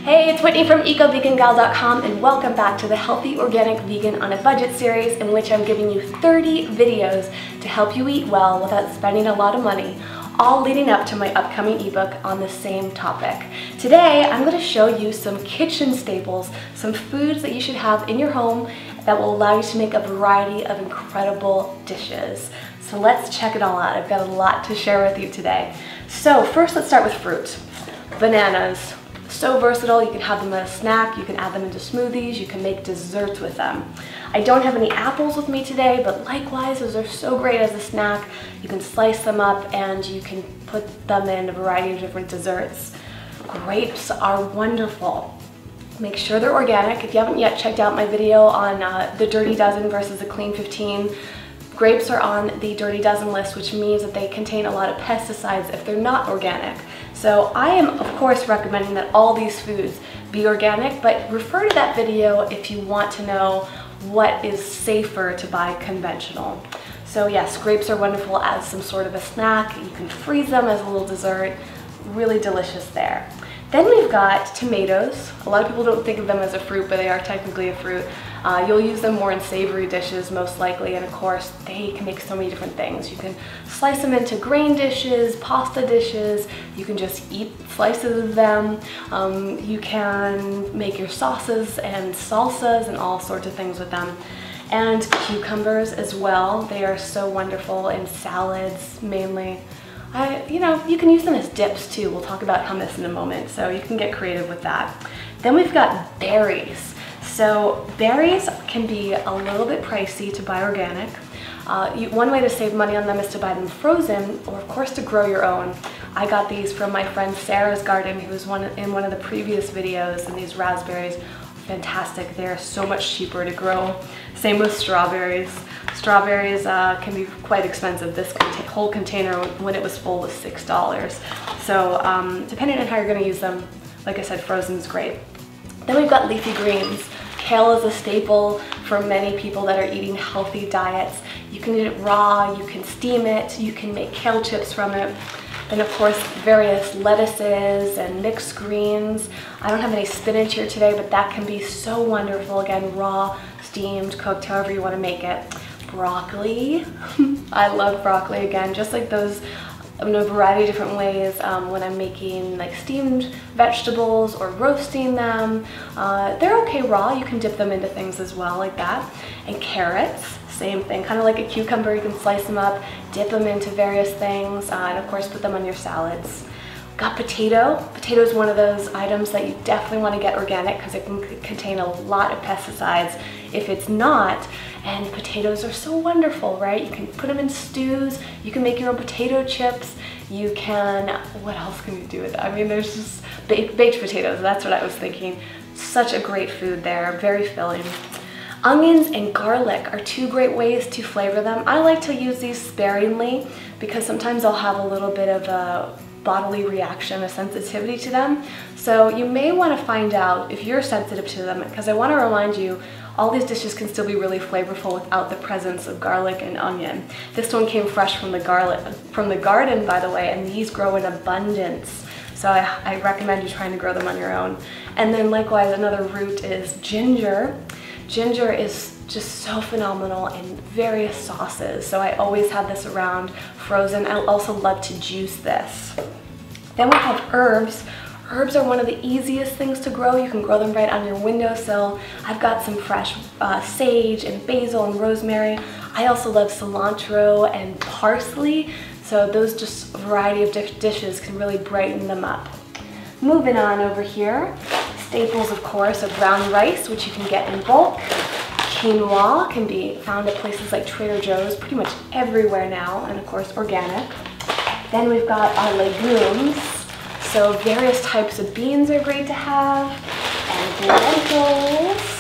Hey, it's Whitney from EcoVeganGal.com and welcome back to the Healthy Organic Vegan on a Budget series, in which I'm giving you 30 videos to help you eat well without spending a lot of money, all leading up to my upcoming ebook on the same topic. Today, I'm going to show you some kitchen staples, some foods that you should have in your home that will allow you to make a variety of incredible dishes. So let's check it all out. I've got a lot to share with you today. So first, let's start with fruit. Bananas. So versatile. You can have them as a snack, you can add them into smoothies, you can make desserts with them. I don't have any apples with me today, but likewise, those are so great as a snack. You can slice them up and you can put them in a variety of different desserts. Grapes are wonderful. Make sure they're organic. If you haven't yet checked out my video on the Dirty Dozen versus the Clean 15, grapes are on the Dirty Dozen list, which means that they contain a lot of pesticides if they're not organic. So I am, of course, recommending that all these foods be organic, but refer to that video if you want to know what is safer to buy conventional. So yes, grapes are wonderful as some sort of a snack. You can freeze them as a little dessert. Really delicious there. Then we've got tomatoes. A lot of people don't think of them as a fruit, but they are technically a fruit. You'll use them more in savory dishes most likely, and of course they can make so many different things. You can slice them into grain dishes, pasta dishes, you can just eat slices of them. You can make your sauces and salsas and all sorts of things with them. And cucumbers as well. They are so wonderful in salads mainly. You can use them as dips too. We'll talk about hummus in a moment, so you can get creative with that. Then we've got berries. So berries can be a little bit pricey to buy organic. One way to save money on them is to buy them frozen, or of course to grow your own. I got these from my friend Sarah's garden, who was in one of the previous videos, and these raspberries, fantastic. They're so much cheaper to grow. Same with strawberries. Strawberries can be quite expensive. This whole container, when it was full, was $6. So depending on how you're going to use them, like I said, frozen is great. Then we've got leafy greens. Kale is a staple for many people that are eating healthy diets. You can eat it raw, you can steam it, you can make kale chips from it. Then of course, various lettuces and mixed greens. I don't have any spinach here today, but that can be so wonderful. Again, raw, steamed, cooked, however you want to make it. Broccoli. I love broccoli, again, just like those in a variety of different ways when I'm making like steamed vegetables or roasting them. They're okay raw. You can dip them into things as well like that. And carrots, same thing, kind of like a cucumber. You can slice them up, dip them into various things, and of course put them on your salads. Got potato. Potato is one of those items that you definitely want to get organic because it can contain a lot of pesticides if it's not. And potatoes are so wonderful, right? You can put them in stews, you can make your own potato chips, you can, what else can you do with it? I mean, there's just baked potatoes, that's what I was thinking. Such a great food there, very filling. Onions and garlic are two great ways to flavor them. I like to use these sparingly because sometimes I'll have a little bit of a bodily reaction, a sensitivity to them. So you may want to find out if you're sensitive to them, because I want to remind you, all these dishes can still be really flavorful without the presence of garlic and onion. This one came fresh from the garden, by the way, and these grow in abundance. So I recommend you trying to grow them on your own. And then likewise, another root is ginger. Ginger is just so phenomenal in various sauces. So I always have this around frozen. I also love to juice this. Then we have herbs. Herbs are one of the easiest things to grow. You can grow them right on your windowsill. I've got some fresh sage and basil and rosemary. I also love cilantro and parsley. So those just a variety of dishes can really brighten them up. Moving on over here, staples of course are brown rice, which you can get in bulk. Quinoa can be found at places like Trader Joe's, pretty much everywhere now, and of course organic. Then we've got our legumes. So various types of beans are great to have, and lentils.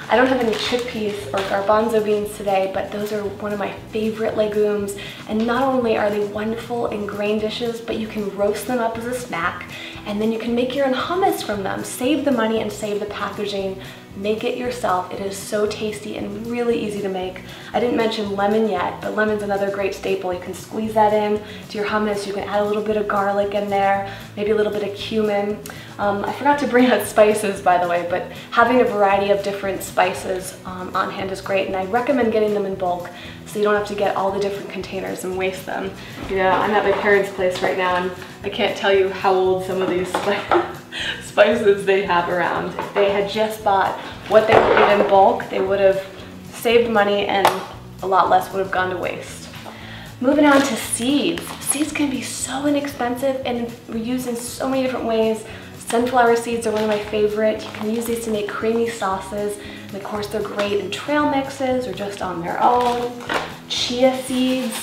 I don't have any chickpeas or garbanzo beans today, but those are one of my favorite legumes. And not only are they wonderful in grain dishes, but you can roast them up as a snack. and then you can make your own hummus from them. Save the money and save the packaging. Make it yourself. It is so tasty and really easy to make. I didn't mention lemon yet, but lemon's another great staple. You can squeeze that in to your hummus. You can add a little bit of garlic in there, maybe a little bit of cumin. I forgot to bring out spices, by the way, but having a variety of different spices on hand is great, and I recommend getting them in bulk so you don't have to get all the different containers and waste them. You know, I'm at my parents' place right now, and I can't tell you how old some of these spices they have around. If they had just bought what they would get in bulk, they would have saved money and a lot less would have gone to waste. Moving on to seeds. Seeds can be so inexpensive and we're used in so many different ways. Sunflower seeds are one of my favorite. You can use these to make creamy sauces. And of course, they're great in trail mixes or just on their own. Chia seeds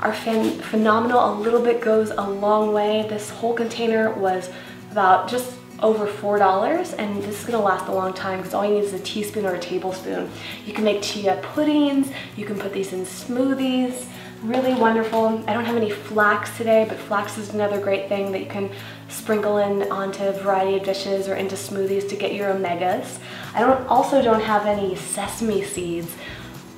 are phenomenal. A little bit goes a long way. This whole container was about just over $4, and this is gonna last a long time because all you need is a teaspoon or a tablespoon. You can make chia puddings. You can put these in smoothies. Really wonderful. I don't have any flax today, but flax is another great thing that you can sprinkle in onto a variety of dishes or into smoothies to get your omegas. I also don't have any sesame seeds.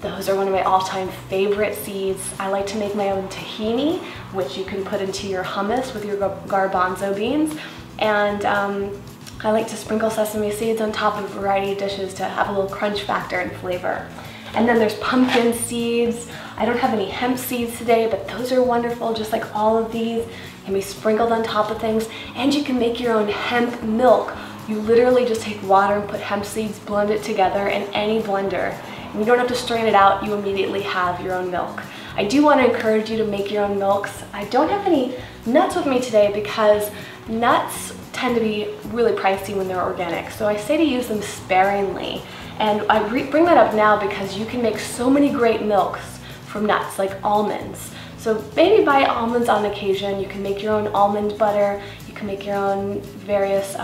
Those are one of my all-time favorite seeds. I like to make my own tahini, which you can put into your hummus with your garbanzo beans. And I like to sprinkle sesame seeds on top of a variety of dishes to have a little crunch factor and flavor. And then there's pumpkin seeds. I don't have any hemp seeds today, but those are wonderful, just like all of these. Can be sprinkled on top of things, and you can make your own hemp milk. You literally just take water and put hemp seeds, blend it together in any blender. And you don't have to strain it out, you immediately have your own milk. I do want to encourage you to make your own milks. I don't have any nuts with me today because nuts tend to be really pricey when they're organic, so I say to use them sparingly. And I bring that up now because you can make so many great milks from nuts, like almonds. So maybe buy almonds on occasion. You can make your own almond butter. You can make your own various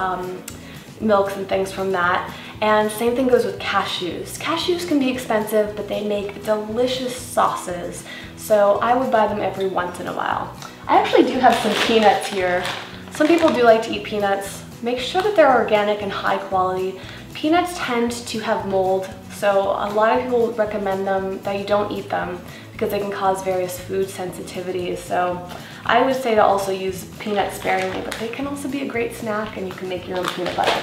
milks and things from that. And same thing goes with cashews. Cashews can be expensive, but they make delicious sauces. So I would buy them every once in a while. I actually do have some peanuts here. Some people do like to eat peanuts. Make sure that they're organic and high quality. Peanuts tend to have mold, so a lot of people recommend them that you don't eat them because they can cause various food sensitivities. So I would say to also use peanuts sparingly, but they can also be a great snack and you can make your own peanut butter.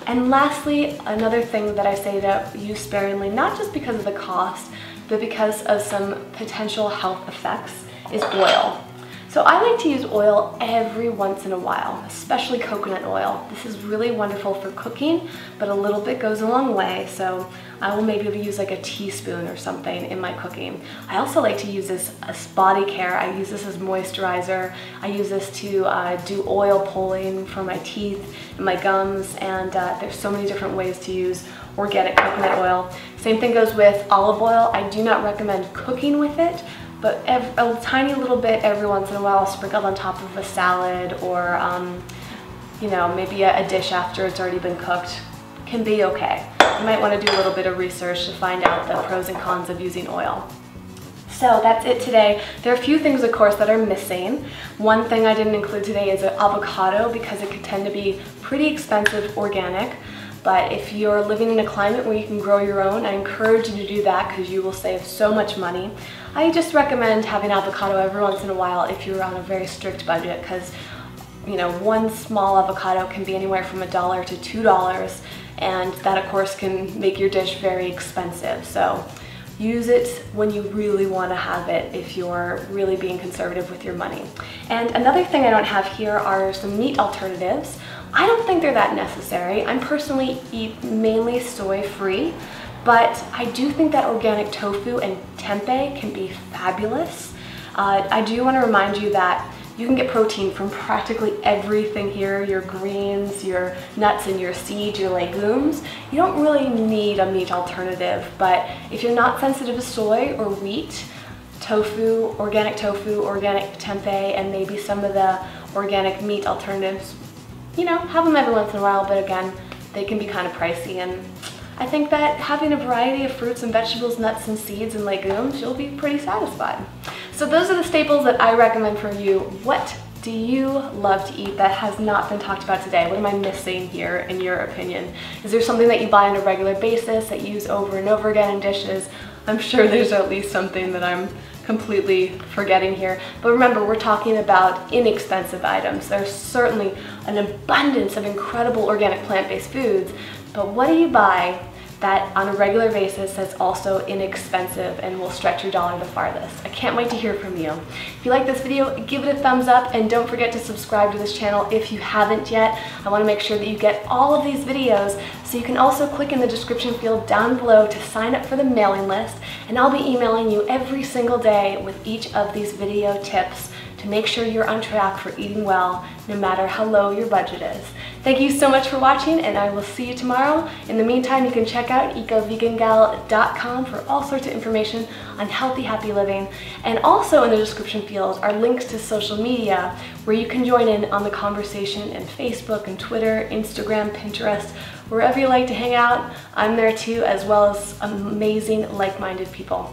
And lastly, another thing that I say to use sparingly, not just because of the cost, but because of some potential health effects, is oil. So I like to use oil every once in a while, especially coconut oil. This is really wonderful for cooking, but a little bit goes a long way. So I will maybe use like a teaspoon or something in my cooking. I also like to use this as body care. I use this as moisturizer. I use this to do oil pulling for my teeth and my gums, and there's so many different ways to use organic coconut oil. Same thing goes with olive oil. I do not recommend cooking with it, but a tiny little bit every once in a while sprinkled on top of a salad or you know, maybe a dish after it's already been cooked can be okay. You might want to do a little bit of research to find out the pros and cons of using oil. So that's it today. There are a few things, of course, that are missing. One thing I didn't include today is an avocado because it could tend to be pretty expensive organic. But if you're living in a climate where you can grow your own, I encourage you to do that because you will save so much money. I just recommend having avocado every once in a while if you're on a very strict budget because, you know, one small avocado can be anywhere from $1 to $2, and that of course can make your dish very expensive. So use it when you really want to have it if you're really being conservative with your money. And another thing I don't have here are some meat alternatives. I don't think they're that necessary. I personally eat mainly soy-free, but I do think that organic tofu and tempeh can be fabulous. I do want to remind you that you can get protein from practically everything here, your greens, your nuts and your seeds, your legumes. You don't really need a meat alternative, but if you're not sensitive to soy or wheat, tofu, organic tempeh, and maybe some of the organic meat alternatives, you know, have them every once in a while, but again, they can be kind of pricey. And I think that having a variety of fruits and vegetables, nuts and seeds and legumes, you'll be pretty satisfied. So those are the staples that I recommend for you. What do you love to eat that has not been talked about today? What am I missing here in your opinion? Is there something that you buy on a regular basis that you use over and over again in dishes? I'm sure there's at least something that I'm completely forgetting here. But remember, we're talking about inexpensive items. There's certainly an abundance of incredible organic plant-based foods, but what do you buy that on a regular basis that's also inexpensive and will stretch your dollar the farthest? I can't wait to hear from you. If you like this video, give it a thumbs up and don't forget to subscribe to this channel if you haven't yet. I want to make sure that you get all of these videos, so you can also click in the description field down below to sign up for the mailing list, and I'll be emailing you every single day with each of these video tips to make sure you're on track for eating well, no matter how low your budget is. Thank you so much for watching, and I will see you tomorrow. In the meantime, you can check out ecovegangal.com for all sorts of information on healthy, happy living. And also in the description field are links to social media where you can join in on the conversation in Facebook and Twitter, Instagram, Pinterest, wherever you like to hang out. I'm there too, as well as amazing like-minded people.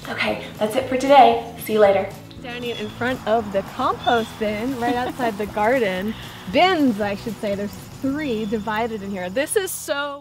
Okay, that's it for today. See you later. Standing in front of the compost bin right outside the garden. Bins, I should say. There's 3 divided in here. This is so